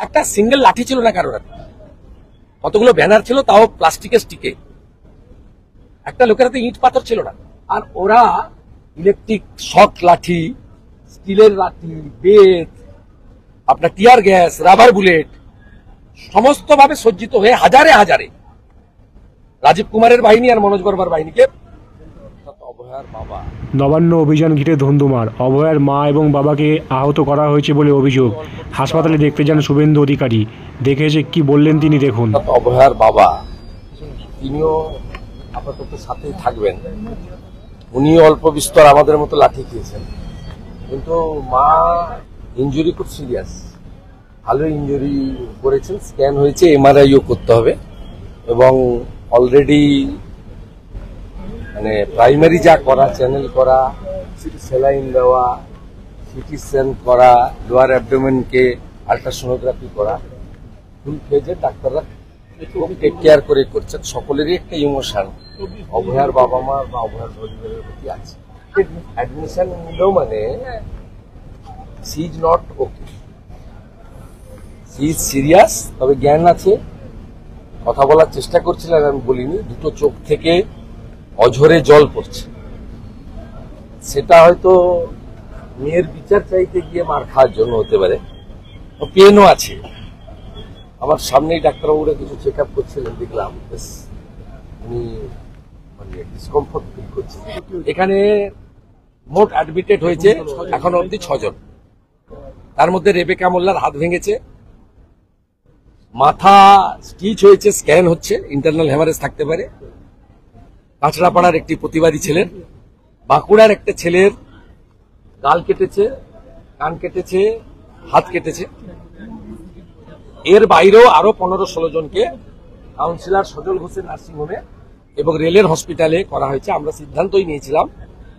একটা সিঙ্গেল লাঠি ছিল না কারোর হাতে, কতগুলো ব্যানার ছিল তাও প্লাস্টিকের স্টিকে, একটা লোকের হাতে ইট পাথর ছিল না। আর ওরা ইলেকট্রিক শক লাঠি, স্টিলের লাঠি, বেত, আপনার টিয়ার গ্যাস, রাবার বুলেট সমস্ত ভাবে সজ্জিত হয়ে হাজারে হাজারে রাজীব কুমারের বাহিনী আর মনোজ বর্মার বাহিনীকে অভয়ার বাবা। নবান্ন অভিযান ঘিরে ধুন্ধুমার, অভয়ার মা এবং বাবাকে আহত করা হয়েছে বলে অভিযোগ। হাসপাতালে দেখতে যান শুভেন্দু অধিকারী, দেখে এসে কি বললেন তিনি দেখুন। অভয়ার বাবা তিনিও আপাতত সাথেই থাকবেন, উনি অল্প বিস্তর আমাদের মতো লাঠি খেয়েছেন, কিন্তু মা ইনজুরি খুব সিরিয়াস, ভালো ইনজুরি করেছেন, স্ক্যান হয়েছে, এমআরআইও করতে হবে এবং অলরেডি মানে প্রাইমারি যা করা, চ্যানেল করা, সেলাইন দেওয়া, সিটি স্ক্যান করা, লোয়ার অ্যাবডোমেনকে আল্ট্রাসোনোগ্রাফি করা, ফুল ফেজে ডাক্তাররা খুব টেক কেয়ার করে করছেন। সকলেরই একটা ইমোশন অভয়ার বাবা মা বা অভয়ার পরিবারের প্রতি আছে। অ্যাডমিশন নিলেও মানে she is not okay, she is serious, তবে জ্ঞান আছে, কথা বলার চেষ্টা করছিলেন, আমি বলিনি, দুটো চোখ থেকে অঝরে জল পড়ছে, সেটা হয়তো মেয়ের বিচার চাইতে গিয়ে মার খাওয়ার জন্য হতে পারে। পেনও আছে, আমার সামনেই ডাক্তারবাবুরা কিছু চেক আপ করছিলেন, দেখলাম উনি মানে ডিসকমফোর্ট ফিল করছেন। এখানে মোট অ্যাডমিটেড হয়েছে এখন অবধি 6 জন, তার মধ্যে রেবেকা মোল্লার হাত ভেঙেছে, মাথা স্টিচ হয়েছে, স্ক্যান হচ্ছে, ইন্টারনাল হ্যামারেজ থাকতে পারে। কাঁচড়াপাড়ার একটি প্রতিবাদী ছেলের, বাঁকুড়ার একটা ছেলের গাল কেটেছে, কান কেটেছে, হাত কেটেছে। এর বাইরেও আরো 15-16 জনকে কাউন্সিলর সজল ঘোষের নার্সিংহোমে এবং রেলের হসপিটালে করা হয়েছে। আমরা সিদ্ধান্তই নিয়েছিলাম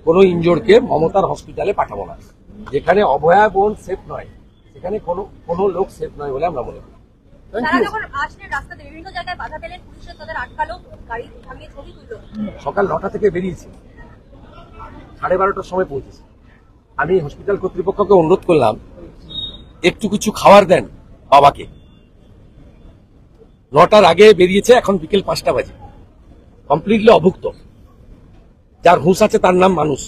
কোনো ইনজোর্ডকে মমতার হসপিটালে পাঠাবো না, যেখানে অভয়া বোন সেফ নয়, সেখানে কোনো লোক সেফ নয় বলে আমরা মনে করি। সকাল 9টা থেকে বেরিয়েছি, 12:30টার সময় পৌঁছেছি। আমি হসপিটাল কর্তৃপক্ষকে অনুরোধ করলাম একটু কিছু খাবার দেন বাবাকে। 9টার আগে বেরিয়েছে, এখন বিকেল 5টা বাজে, কমপ্লিটলি অভুক্ত। যার হুঁশ আছে তার নাম মানুষ।